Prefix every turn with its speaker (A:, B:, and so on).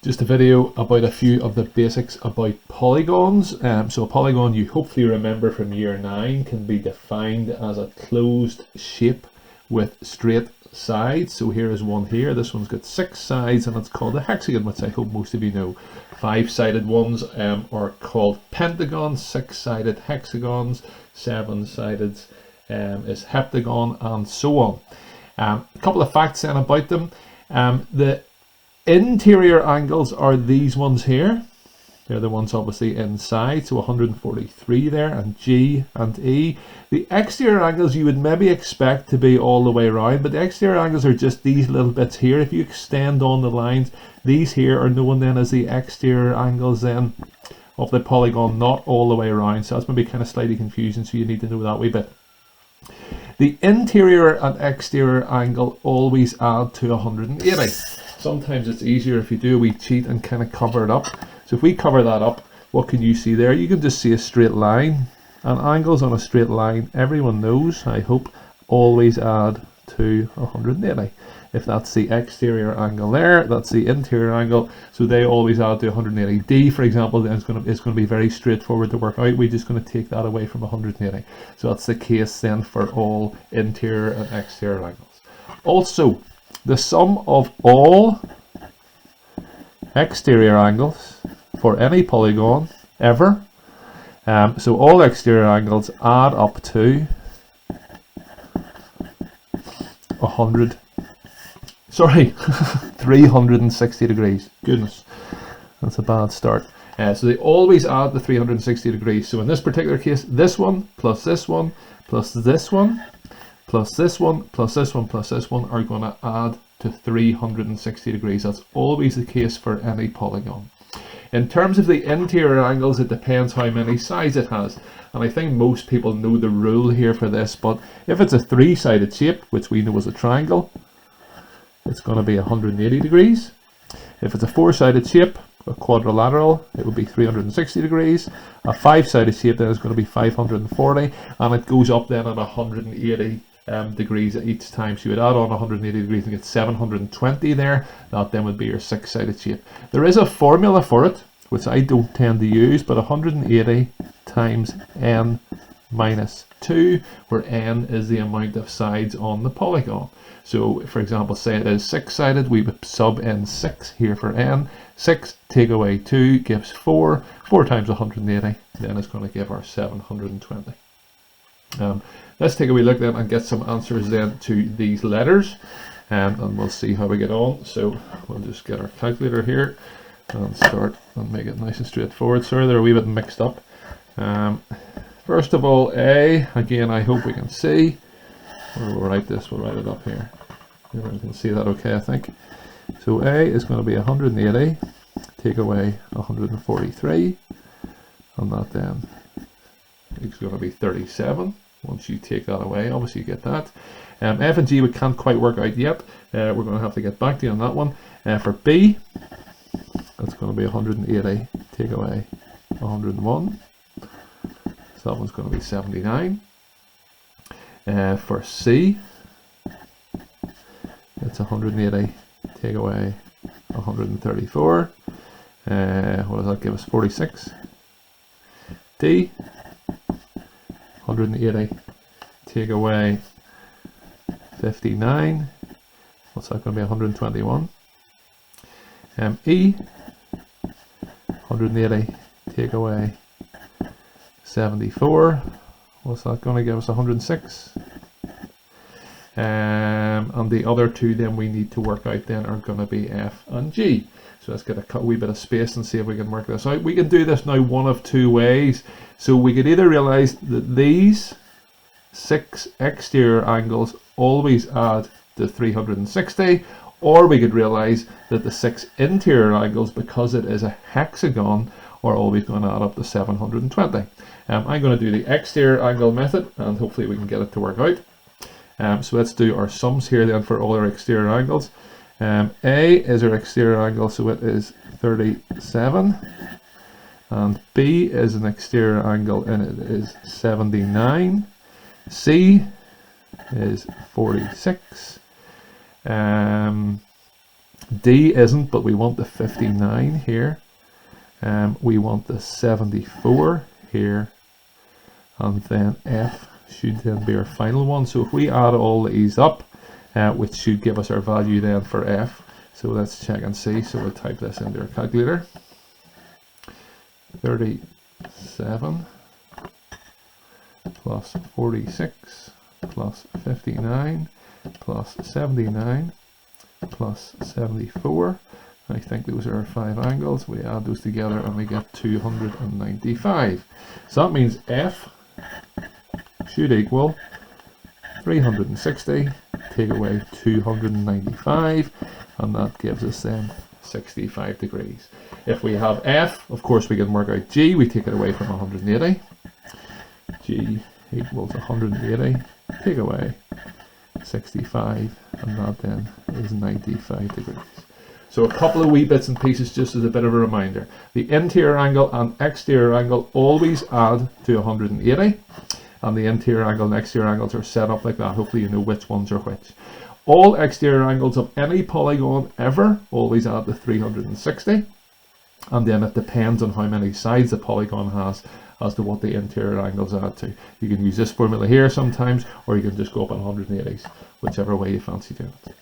A: just a video about a few of the basics about polygons. So a polygon, you hopefully remember from year 9, can be defined as a closed shape with straight sides. So here is one here. This one's got 6 sides and it's called a hexagon, which I hope most of you know. 5-sided ones are called pentagons, 6-sided hexagons, 7-sided is heptagon, and so on. A couple of facts then about them. The interior angles are these ones here. They're the ones obviously inside, so 143 there, and G and E. The exterior angles you would maybe expect to be all the way around, but the exterior angles are just these little bits here. If you extend on the lines, these here are known then as the exterior angles then of the polygon, not all the way around. So that's maybe kind of slightly confusing, so you need to know that wee bit. The interior and exterior angle always add to 180. Sometimes it's easier if you do a wee cheat and kind of cover it up. So if we cover that up, what can you see there? You can just see a straight line. And angles on a straight line, everyone knows, I hope, always add to 180. If that's the exterior angle there, that's the interior angle, so they always add to 180. D, for example, then is going to be very straightforward to work out. We're just going to take that away from 180. So that's the case then for all interior and exterior angles. Also, the sum of all exterior angles for any polygon ever, so all exterior angles add up to 360 degrees. Goodness, that's a bad start. So they always add the 360 degrees. So in this particular case, this one plus this one plus this one plus this one plus this one plus this one are going to add to 360 degrees. That's always the case for any polygon. In terms of the interior angles, it depends how many sides it has. And I think most people know the rule here for this, but if it's a 3-sided shape, which we know is a triangle, it's going to be 180 degrees. If it's a 4-sided shape, a quadrilateral, it would be 360 degrees. A 5-sided shape then is going to be 540, and it goes up then at 180 degrees at each time. So you would add on 180 degrees and get 720 there. That then would be your 6-sided shape. There is a formula for it, which I don't tend to use, but 180 times n minus 2, where n is the amount of sides on the polygon. So for example, say it is 6-sided, we would sub in 6 here for n. 6 take away 2 gives 4. 4 times 180 then is going to give our 720. Let's take a wee look then and get some answers then to these letters, and we'll see how we get on. So we'll just get our calculator here and start and make it nice and straightforward. Sorry, they're a wee bit mixed up. First of all, A, again, I hope we can see. We'll write this, we'll write it up here. Everyone can see that okay, I think. So A is going to be 180, take away 143, and that then is going to be 37. Once you take that away, obviously you get that. F and G we can't quite work out yet. We're going to have to get back to you on that one. For B, that's going to be 180, take away 101. So that one's going to be 79. For C, it's 180, take away 134. What does that give us? 46. D, 180, take away 59. What's that going to be? 121. E, 180, take away 74. What's that going to give us? 106. And the other two then we need to work out then are going to be F and G. So let's get a wee bit of space and see if we can work this out. We can do this now one of two ways. So we could either realize that these 6 exterior angles always add to 360, or we could realize that the 6 interior angles, because it is a hexagon, are always going to add up to 720. I'm going to do the exterior angle method, and hopefully we can get it to work out. So let's do our sums here then for all our exterior angles. A is our exterior angle, so it is 37, and B is an exterior angle and it is 79. C is 46. D isn't, but we want the 59 here. We want the 74 here. And then F should then be our final one. So if we add all these up, which should give us our value then for F. So let's check and see. So we'll type this into our calculator. 37 plus 46 plus 59 plus 79 plus 74. I think those are our 5 angles. We add those together and we get 295. So that means F should equal 360, take away 295, and that gives us then 65 degrees. If we have F, of course we can work out G. We take it away from 180. G equals 180, take away 65, and that then is 95 degrees. So a couple of wee bits and pieces just as a bit of a reminder. The interior angle and exterior angle always add to 180, and the interior angle and exterior angles are set up like that. Hopefully you know which ones are which. All exterior angles of any polygon ever always add to 360, and then it depends on how many sides the polygon has as to what the interior angles add to. You can use this formula here sometimes, or you can just go up on 180s, whichever way you fancy doing it.